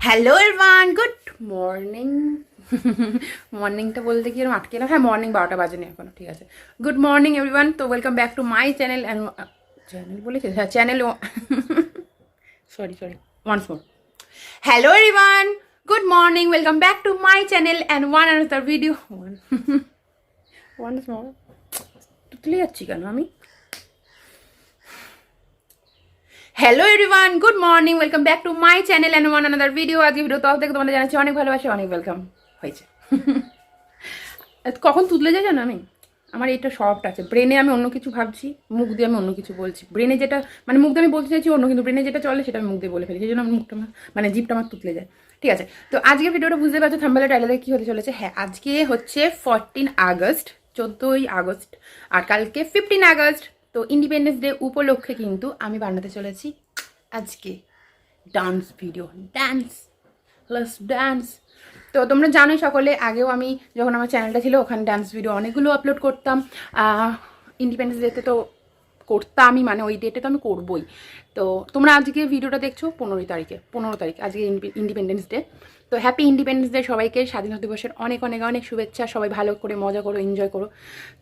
Hello everyone, good morning. মর্নিংটা বলতে কি এরকম আটকে এলাম। হ্যাঁ, মর্নিং 12টা বাজেনি এখনো, ঠিক আছে। গুড মর্নিং এভরিওয়ান, তো welcome back to my channel and channel বলেছে, হ্যাঁ channel. Sorry once more. Hello everyone, good morning, welcome back to my channel and one another video. Once more তুলে যাচ্ছি কেন আমি? Hello everyone, good morning, welcome back to my channel and one another video. আজকে video তরফ থেকে তোমাদের জানাচ্ছি অনেক ভালোবাসা, অনেক ওয়েলকাম হয়েছে। কখন তুতলে যায় জানো আমি? আমার এটা শর্ট আছে, ব্রেনে আমি অন্য কিছু ভাবছি, মুখ দিয়ে আমি অন্য কিছু বলছি। ব্রেনে যেটা মানে মুখ দিয়ে আমি বলতে চাইছি অন্য, কিন্তু ব্রেনে যেটা চলে সেটা আমি মুখ দিয়ে বলে ফেলি, সেই জন্য আমার মুখটা মানে জিভটা আমার তুতলে যায়। ঠিক আছে, তো আজকের ভিডিওটা বুঝতে পারছো থাম্বনেলে টাইটেলে কী হতে চলেছে। হ্যাঁ, আজকে হচ্ছে 14 আগস্ট, 14ই আগস্ট, আর কালকে 15 আগস্ট। তো ইন্ডিপেন্ডেন্স ডে উপলক্ষে কিন্তু আমি বানাতে চলেছি আজকে ডান্স ভিডিও। ডান্স। তো তোমরা জানোই সকলে, আগেও আমি যখন আমার চ্যানেলটা ছিল ওখানে ডান্স ভিডিও অনেকগুলো আপলোড করতাম। ইন্ডিপেন্ডেন্স ডেতে তো করতামই, মানে ওই ডেটে তো আমি করবই। তো তোমরা আজকে ভিডিওটা দেখছো 15 তারিখ আজকে ইন্ডিপেন্ডেন্স ডে। তো হ্যাপি ইন্ডিপেন্ডেন্স ডে সবাইকে, স্বাধীনতা দিবসের অনেক অনেক অনেক শুভেচ্ছা। সবাই ভালো করে মজা করো, এনজয় করো।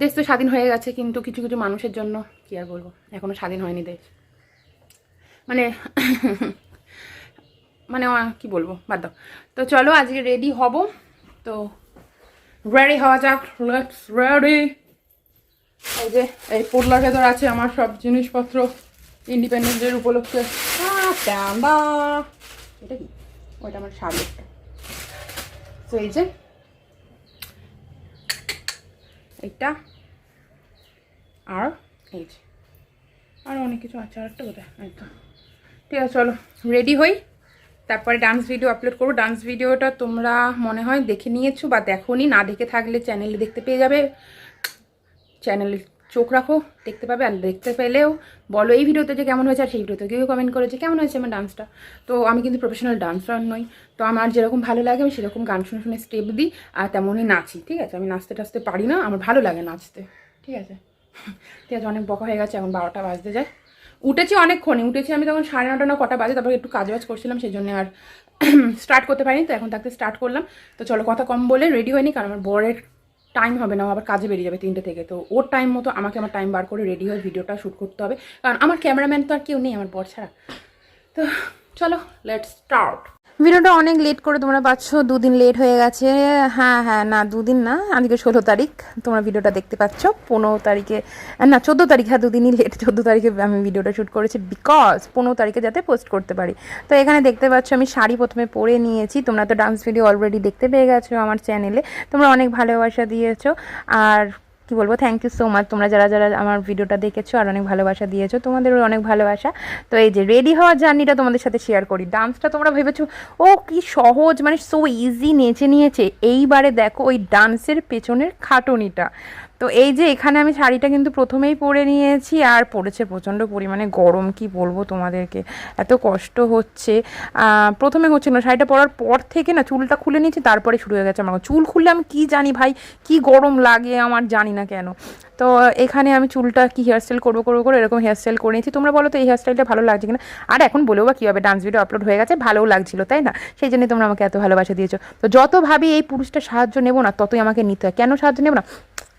দেশ তো স্বাধীন হয়ে গেছে, কিন্তু কিছু কিছু মানুষের জন্য কী আর বলবো, এখনও স্বাধীন হয়নি দেশ। মানে মানে কি বলবো, বাদ দাও। তো চলো আজকে রেডি হব, তো রেডি হওয়া যাক, লেটস রেডি। এই যে এই পোটলার ভেতর আছে আমার সব জিনিসপত্র ইন্ডিপেন্ডেন্স ডে উপলক্ষে। এটা কি? ওইটা আমার শাড়ি একটা। তো এই যে এইটা, আর এই যে আর অনেক কিছু আছে, আর একটা কোথায়, একদম ঠিক আছে। চলো রেডি হই, তারপরে ডান্স ভিডিও আপলোড করবো। ডান্স ভিডিওটা তোমরা মনে হয় দেখে নিয়েছো বা দেখোনি, না দেখে থাকলে চ্যানেলে দেখতে পেয়ে যাবে। চ্যানেলে চোখ রাখো, দেখতে পাবে। আর দেখতে পেলেও বলো এই ভিডিওতে যে কেমন হয়েছে, আর সেই ভিডিওতে কেউ কমেন্ট করেছে কেমন হয়েছে আমার ডান্সটা। তো আমি কিন্তু প্রফেশনাল ডান্সার নই, তো আমার যেরকম ভালো লাগে আমি সেরকম গান শুনে শুনে স্টেপ দিই আর তেমনই নাচি। ঠিক আছে, আমি নাচতে টাচতে পারি না, আমার ভালো লাগে নাচতে। ঠিক আছে, ঠিক আছে, অনেক বকা হয়ে গেছে, এখন 12টা বাজতে যায়। উঠেছি অনেকক্ষণই, উঠেছি আমি তখন 9:30 না কটা বাজে, তারপরে একটু কাজবাজ করছিলাম, সেই জন্য আর স্টার্ট করতে পারিনি। তো এখন থাকতে স্টার্ট করলাম। তো চলো কথা কম বলে রেডি হয়নি, কারণ আমার বরের টাইম হবে না, আবার কাজে বেরিয়ে যাবে 3টে থেকে। তো ওর টাইম মতো আমাকে আমার টাইম বার করে রেডি হয়ে ভিডিওটা শ্যুট করতে হবে, কারণ আমার ক্যামেরাম্যান তো আর কেউ নেই আমার বর ছাড়া। তো চলো লেটস স্টার্ট। ভিডিওটা অনেক লেট করে তোমরা পাচ্ছ, 2 দিন লেট হয়ে গেছে। হ্যাঁ না, 2 দিন না, আজকে 16 তারিখ তোমরা ভিডিওটা দেখতে পাচ্ছ। 15 তারিখে না 14 তারিখ, হ্যাঁ 2 দিনই লেট। 14 তারিখে আমি ভিডিওটা শ্যুট করেছি, বিকজ 15 তারিখে যাতে পোস্ট করতে পারি। তো এখানে দেখতে পাচ্ছ আমি শাড়ি প্রথমে পরে নিয়েছি। তোমরা তো ডান্স ভিডিও অলরেডি দেখতে পেয়ে গেছো আমার চ্যানেলে, তোমরা অনেক ভালোবাসা দিয়েছো। আর কি বলবো, থ্যাংক ইউ সো মাচ তোমরা যারা যারা আমার ভিডিওটা দেখেছো আর অনেক ভালোবাসা দিয়েছো, তোমাদেরও অনেক ভালোবাসা। তো এই যে রেডি হওয়ার জার্নিটা তোমাদের সাথে শেয়ার করি। ডান্সটা তোমরা ভেবেছো ও কি সহজ, মানে সো ইজি নেচে নিয়েছে। এইবারে দেখো ওই ডান্সের পেছনের খাটুনিটা। তো এই যে এখানে আমি শাড়িটা কিন্তু প্রথমেই পরে নিয়েছি, আর পড়েছে প্রচণ্ড পরিমাণে গরম, কি বলবো তোমাদেরকে, এত কষ্ট হচ্ছে। প্রথমে হচ্ছে না, শাড়িটা পরার পর থেকে না চুলটা খুলে নিয়েছি, তারপরে শুরু হয়ে গেছে আমার চুল খুললে আমি কি জানি ভাই, কি গরম লাগে আমার, জানি না কেন। তো এখানে আমি চুলটা কি হেয়ারস্টাইল করবো করে এরকম হেয়ারস্টাইল করে নিয়েছি। তোমরা বলো তো এই হেয়ারস্টাইলটা ভালো লাগছে কিনা। আর এখন বলেও বা কী হবে, ডান্স ভিডিও আপলোড হয়ে গেছে, ভালোও লাগছিল তাই না, সেই জন্যই তোমরা আমাকে এত ভালোবাসা দিয়েছো। তো যত ভাবি এই পুরুষটা সাহায্য নেবো না, ততই আমাকে নিতে হয়। কেন সাহায্য নেবো না,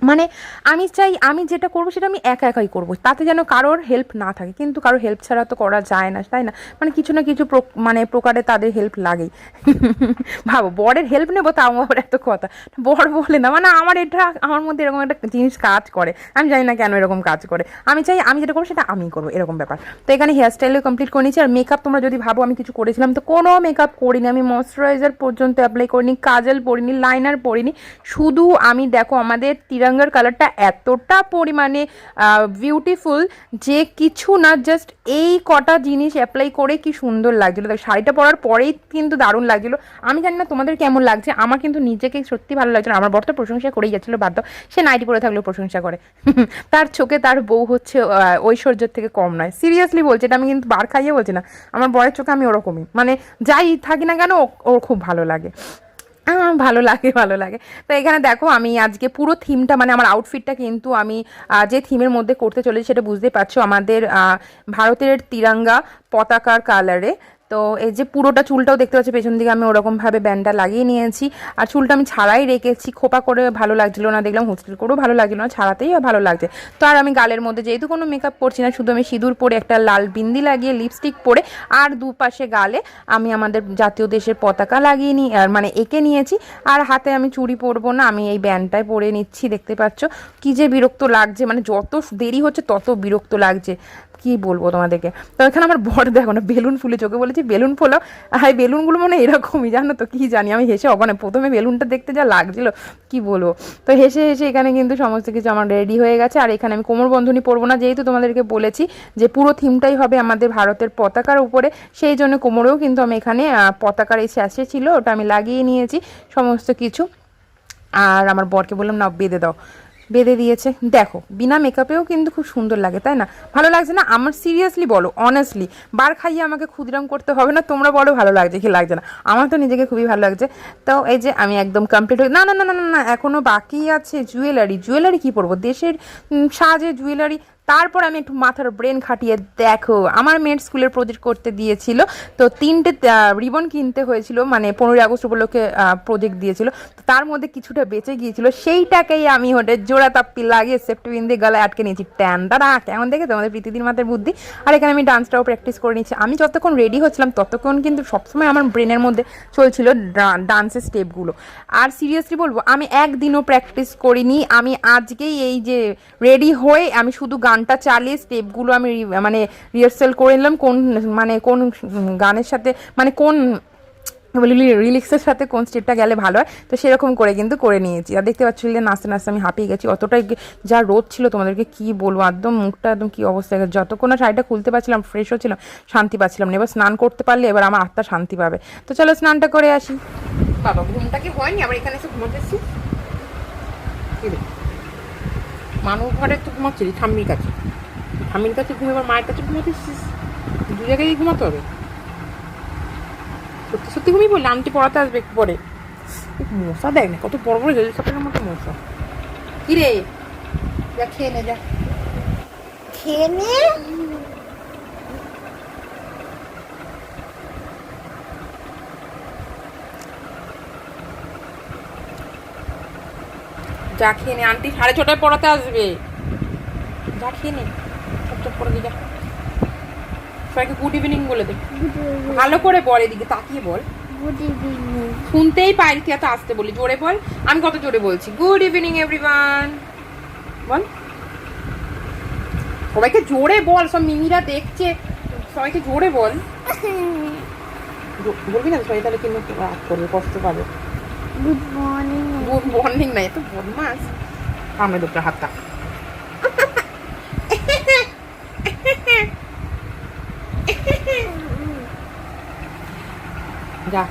মানে আমি চাই আমি যেটা করবো সেটা আমি একা একাই করবো, তাতে যেন কারোর হেল্প না থাকে। কিন্তু কারোর হেল্প ছাড়া তো করা যায় না তাই না, মানে কিছু না কিছু মানে প্রকারে তাদের হেল্প লাগেই। ভাবো বরের হেল্প নেবো, তাও আবার এত কথা, বর বলে না, মানে আমার এটা আমার মধ্যে এরকম একটা জিনিস কাজ করে, আমি জানি না কেন এরকম কাজ করে। আমি চাই আমি যেটা করবো সেটা আমি করবো, এরকম ব্যাপার। তো এখানে হেয়ারস্টাইলও কমপ্লিট করে নিয়েছি। আর মেকআপ তোমরা যদি ভাবো আমি কিছু করেছিলাম, তো কোনো মেকআপ করিনি আমি, ময়শ্চারাইজার পর্যন্ত অ্যাপ্লাই করিনি, কাজল পরিনি, লাইনার পরিনি। শুধু আমি দেখো আমাদের তিরঙ্গার কালারটা এতটা পরিমাণে বিউটিফুল যে কিছু না, জাস্ট এই কটা জিনিস অ্যাপ্লাই করে কি সুন্দর লাগছিলো। দেখ শাড়িটা পরার পরেই কিন্তু দারুণ লাগছিলো। আমি জানি না তোমাদের কেমন লাগছে, আমার কিন্তু নিজেকে সত্যি ভালো লাগছিল। আমার বর তো প্রশংসা করেই যাচ্ছিলো, বাধ্য, সে নাইটি পরে থাকলেও প্রশংসা করে। তার চোখে তার বউ হচ্ছে ঐশ্বর্যের থেকে কম নয়, সিরিয়াসলি বলছে, এটা আমি কিন্তু বার খাইয়ে বলছি না, আমার বরের চোখে আমি ওরকমই, মানে যাই থাকি না কেন ওর খুব ভালো লাগে, ভালো লাগে। তো এখানে দেখো আমি আজকে পুরো থিমটা, মানে আমার আউটফিটটা কিন্তু আমি যে থিমের মধ্যে করতে চলেছি সেটা বুঝতে পারছো, আমাদের ভারতের তিরঙ্গা পতাকার কালারে। তো এই যে পুরোটা চুলটাও দেখতে পাচ্ছি পেছন দিকে আমি ওরকমভাবে ব্যান্ডটা লাগিয়ে নিয়েছি। আর চুলটা আমি ছাড়াই রেখেছি, খোপা করে ভালো লাগছিল না, দেখলাম হোস্টেল করেও ভালো লাগছিল না, ছাড়াতেই ভালো লাগছে। তো আর আমি গালের মধ্যে যেহেতু কোনো মেকআপ করছি না, শুধু আমি সিঁদুর পরে একটা লাল বিন্দি লাগিয়ে লিপস্টিক পরে আর দুপাশে গালে আমি আমাদের জাতীয় দেশের পতাকা লাগিয়ে নিই, মানে এঁকে নিয়েছি। আর হাতে আমি চুড়ি পরবো না, আমি এই ব্যান্ডটাই পরে নিচ্ছি। দেখতে পাচ্ছ কি যে বিরক্ত লাগছে, মানে যত দেরি হচ্ছে তত বিরক্ত লাগছে, কি বলবো তোমাদেরকে। তো এখানে আমার বর দেখো না বেলুন ফুলে, চোখে বলেছি বেলুন ফোলাও, আর বেলুনগুলো মানে এরকমই জানো তো, কি জানি আমি হেসে অগনে, প্রথমে বেলুনটা দেখতে যা লাগছিল কি বলবো। তো হেসে হেসে এখানে কিন্তু সমস্ত কিছু আমার রেডি হয়ে গেছে। আর এখানে আমি কোমর বন্ধনী পরবো না, যেহেতু তোমাদেরকে বলেছি যে পুরো থিমটাই হবে আমাদের ভারতের পতাকার উপরে, সেই জন্য কোমরেও কিন্তু আমি এখানে পতাকার এই স্যাশে ছিল ওটা আমি লাগিয়ে নিয়েছি সমস্ত কিছু। আর আমার বরকে বললাম না বেঁধে দাও, বেঁধে দিয়েছে। দেখো বিনা মেকআপেও কিন্তু খুব সুন্দর লাগে, তাই না? ভালো লাগছে না আমার? সিরিয়াসলি বলো, অনেস্টলি, বার খাইয়ে আমাকে ক্ষুদিরাম করতে হবে না, তোমরা বলো ভালো লাগছে কি লাগছে না। আমার তো নিজেকে খুবই ভালো লাগছে। তো এই যে আমি একদম কমপ্লিট হয়ে, না না না না না এখনও বাকি আছে জুয়েলারি কি পরবো, দেশের সাজে জুয়েলারি। তারপর আমি একটু মাথার ব্রেন খাটিয়ে, দেখো আমার মেয়ের স্কুলের প্রজেক্ট করতে দিয়েছিল, তো 3টে রিবন কিনতে হয়েছিল, মানে 15ই আগস্ট উপলক্ষে প্রজেক্ট দিয়েছিল, তো তার মধ্যে কিছুটা বেঁচে গিয়েছিল, সেইটাকেই আমি ওটা জোড়া তাপ্পি লাগিয়ে সেফটি পিন দিয়ে গলায় আটকে নিয়েছি। ট্যান দাদা কেমন দেখে তোমাদের প্রীতিদিন মাথার বুদ্ধি। আর এখানে আমি ডান্সটাও প্র্যাকটিস করে নিচ্ছি। আমি যতক্ষণ রেডি হচ্ছিলাম ততক্ষণ কিন্তু সবসময় আমার ব্রেনের মধ্যে চলছিল ডান্সের স্টেপগুলো। আর সিরিয়াসলি বলবো আমি একদিনও প্র্যাকটিস করিনি, আমি আজকেই এই যে রেডি হয়ে আমি শুধু গানটা চালিয়ে স্টেপগুলো আমি মানে রিহার্সাল করে নিলাম, কোন গানের সাথে, মানে কোন রিলিক্সের সাথে কোন স্টেপটা গেলে ভালো হয়, তো সেরকম করে কিন্তু করে নিয়েছি। আর দেখতে পাচ্ছি যে নাচতে নাচতে আমি হাঁপিয়ে গেছি, অতটাই যা রোদ ছিল তোমাদেরকে কি বলবো, একদম মুখটা একদম কি অবস্থা গেছে। যতক্ষণ না শাড়িটা খুলতে পারছিলাম, ফ্রেশ হচ্ছিলাম, শান্তি পাচ্ছিলাম না। এবার স্নান করতে পারলে এবার আমার আত্মা শান্তি পাবে। তো চলো স্নানটা করে আসি। বাবা ঘুমটা কি হয়নি, আবার এখানে এসে ঘুমাতেছি। মানুষ ঘরে তো ঘুমাচ্ছিস ঠাম্মির কাছে, ঠাম্মির কাছে ঘুমে এবার মায়ের কাছে ঘুমাতেছিস, দু জায়গায় ঘুমাতে হবে। সত্যি সত্যি ঘুমিয়ে বললে আন্টি পড়াতে আসবে একটু পরে। মশা দেখ না কত বড় বড় রেল সাপের মতো মশা। কি রে যা খেয়ে নে, যা খেয়ে নে। যা খেয়ে নে, আন্টি 6:30টায় পড়াতে আসবে, যা খেয়ে নে, চপ করে দিয়ে যা। সবাইকে গুড ইভিনিং বলে দে, ভালো করে বল, এদিকে তাকিয়ে বল। শুনতেই পাইনি, তুই এত আসতে বলি, জোরে বল। আমি কত জোরে বলছি, গুড ইভিনিং এভরিওয়ান বল। সবাইকে জোরে বল, সব মিমিরা দেখছে, সবাইকে জোরে বল। বলবি না সবাই, তাহলে কিন্তু রাগ করবে, কষ্ট পাবে। Good morning. গুড মর্নিং না, এত বদমাস। সামনে দুটো হাতটা যা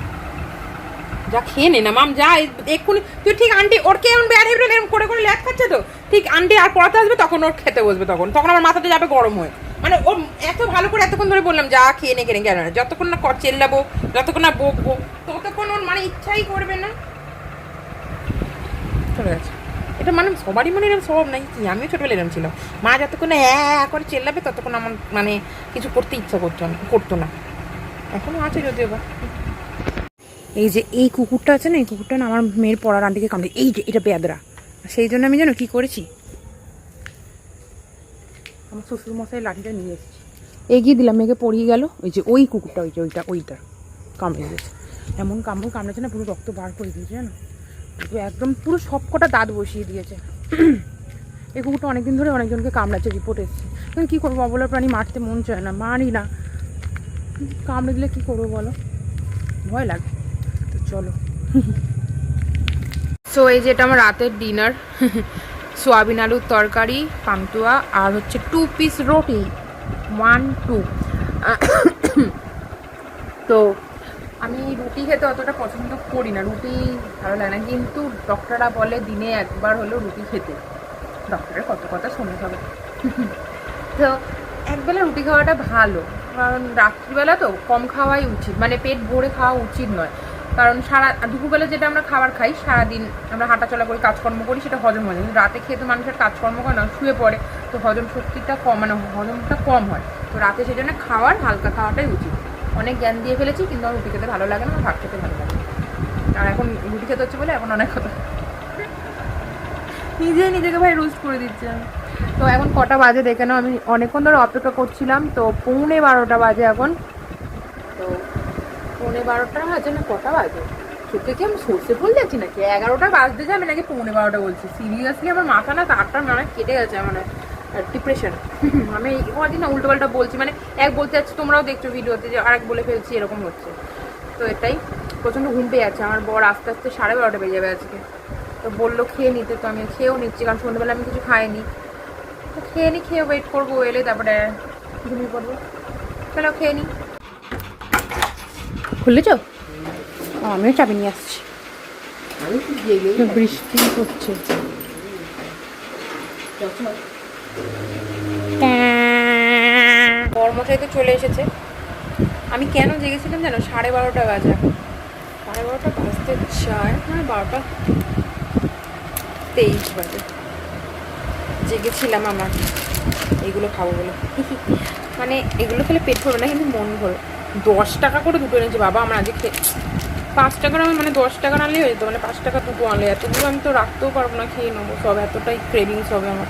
যা খেয়ে নে না মাম, যা এক্ষুনি তুই। ঠিক আন্টি ওর কে এমন ব্যাড হ্যাবিট এরকম করে করে ল্যাদ খাচ্ছে, তো ঠিক আন্টি আর পড়াতে আসবে তখন ওর খেতে বসবে, তখন আমার মাথাটা যাবে গরম হয়ে। মানে ওর এত ভালো করে এতক্ষণ ধরে বললাম যা খেয়ে নে কেন, যতক্ষণ না চেল্লাবো, যতক্ষণ না বকবো, ততক্ষণ ওর মানে ইচ্ছাই করবে না। চলে গেছে। এটা মানে সবারই মনে এরকম স্বভাব নাই কি, আমিও ছোটবেলা এরকম ছিলাম, মা যতক্ষণ হ্যাঁ করে চেল্লাবে ততক্ষণ আমার মানে কিছু করতে ইচ্ছা করতো না। এখনো আছে যদিও বা। এই যে এই কুকুরটা আছে না, এই কুকুরটা না আমার মেয়ের পড়ার আন্টিকে কামড়ে, এই যে এটা বেদরা, সেই জন্য আমি জানো কি করেছি, আমার শ্বশুর মশাই লাঠিটা নিয়ে এসেছি, এগিয়ে দিলাম, মেয়েকে পড়িয়ে গেল। ওই যে ওই কুকুরটা, ওই যে ওইটা কামড়ে দিয়েছে, এমন কামড়েছে না পুরো রক্ত বার করে দিয়েছে জানো, একদম পুরো সব কটা দাঁত বসিয়ে দিয়েছে। এই কুকুরটা অনেকদিন ধরে অনেকজনকে কামড়াচ্ছে, রিপোর্ট এসেছে, কিন্তু কী করবো, অবলার প্রাণী মারতে মন চায় না, মারি না, কামড়ে দিলে কী করবো বলো, ভয় লাগে। তো চলো সো এই যে এটা আমার রাতের ডিনার, সোয়াবিন আলুর তরকারি, পান্তুয়া, আর হচ্ছে 2 পিস রুটি, 1 2। তো আমি রুটি খেতে অতটা পছন্দ করি না, রুটি ভালো লাগে না, কিন্তু ডক্টররা বলে দিনে একবার হলেও রুটি খেতে, ডক্টরের কত কথা শুনতে হবে। তো একবেলা রুটি খাওয়াটা ভালো, কারণ রাত্রিবেলা তো কম খাওয়াই উচিত, মানে পেট ভরে খাওয়া উচিত নয়, কারণ দুপুরবেলা যেটা আমরা খাবার খাই, সারাদিন আমরা হাঁটাচলা করি, কাজকর্ম করি, সেটা হজম হয়, কিন্তু রাতে খেয়ে তো মানুষের কাজকর্ম করে না, শুয়ে পড়ে, তো হজম শক্তিটা কম, মানে হজমটা কম হয়, তো রাতে সেজন্য হালকা খাওয়াটাই উচিত। অনেক জ্ঞান দিয়ে ফেলেছি, কিন্তু আমার রুটি খেতে ভালো লাগে না, আমার ভাত খেতে ভালো লাগে। আর এখন রুটি খেতে হচ্ছে বলে এখন অনেক কথা নিজেই নিজেকে ভাই রোস্ট করে দিচ্ছি আমি। তো এখন কটা বাজে দেখে নাও, আমি অনেকক্ষণ ধরে অপেক্ষা করছিলাম, তো 11:15 বাজে এখন। তো 11:15 বাজে না কটা বাজে, চোখে কি আমি সর্ষে ফুল যাচ্ছি নাকি? 11টা বাজতে যাবে নাকি 11:15 বলছি? সিরিয়াসলি আমার মাথা না তারটা মানে কেটে গেছে, মানে ডিপ্রেশন। আমি কদিন না উল্টোপাল্টা বলছি, মানে এক বলতে যাচ্ছি, তোমরাও দেখছো ভিডিওতে যে আরেক বলে ফেলছি, এরকম হচ্ছে। তো এটাই প্রচণ্ড ঘুম পেয়ে যাচ্ছে আমার। বর আস্তে আস্তে 12:30 বেজে যাবে আজকে। তো বললো খেয়ে নিতে, তো আমি খেয়েও নিচ্ছি, কারণ সন্ধ্যেবেলা আমি কিছু খাইনি। তো খেয়ে নিই, খেয়ে ওয়েট করবো, এলে তারপরে ঘুমিয়ে পড়বো। চলো খেয়ে নিই। খুললেছ? আমিও চাবি নিয়ে আসছি। বৃষ্টি হচ্ছে। কর্মশাই তো চলে এসেছে। আমি কেন জেগেছিলাম জানো? 12:30 বাজে, 12:30 বাজতে চায়, হ্যাঁ 12:23 বাজে জেগেছিলাম আমার এগুলো খাবো বলে। মানে এগুলো খেলে পেট ভরবে না, কিন্তু মন ভরে। 10 টাকা করে দুটো এনেছে বাবা, আমার আজকে 5 টাকার, আমি মানে 10 টাকার আনলেই হয়ে যেত, মানে 5 টাকা দুটো আনলে এতগুলো আমি তো রাখতেও পারবো না, খেয়ে নেবো সব, এতটাই ক্রেভিংস হবে আমার।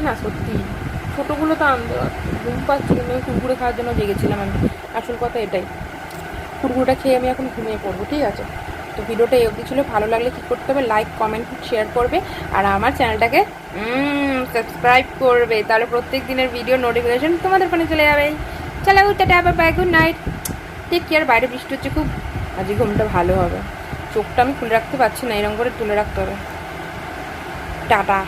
না সত্যি ছোটোগুলো তো আনতে ঘুম পাচ্ছি, কিন্তু আমি কুরকুরে খাওয়ার জন্য জেগেছিলাম আমি, আসল কথা এটাই। কুরকুরেটা খেয়ে আমি এখন ঘুমিয়ে পড়বো, ঠিক আছে? তো ভিডিওটা এই অবধি ছিল, ভালো লাগলে কী করতে হবে, লাইক কমেন্ট শেয়ার করবে, আর আমার চ্যানেলটাকে সাবস্ক্রাইব করবে, তাহলে প্রত্যেক দিনের ভিডিও নোটিফিকেশন তোমাদের ফোনে চলে যাবে। চলো টাটা, bye, good night, take care. বাইরে বৃষ্টি হচ্ছে খুব, আজকে ঘুমটা ভালো হবে। চোখটা আমি খুলে রাখতে পারছি না, এরকম করে তুলে রাখতে হবে। টাটা।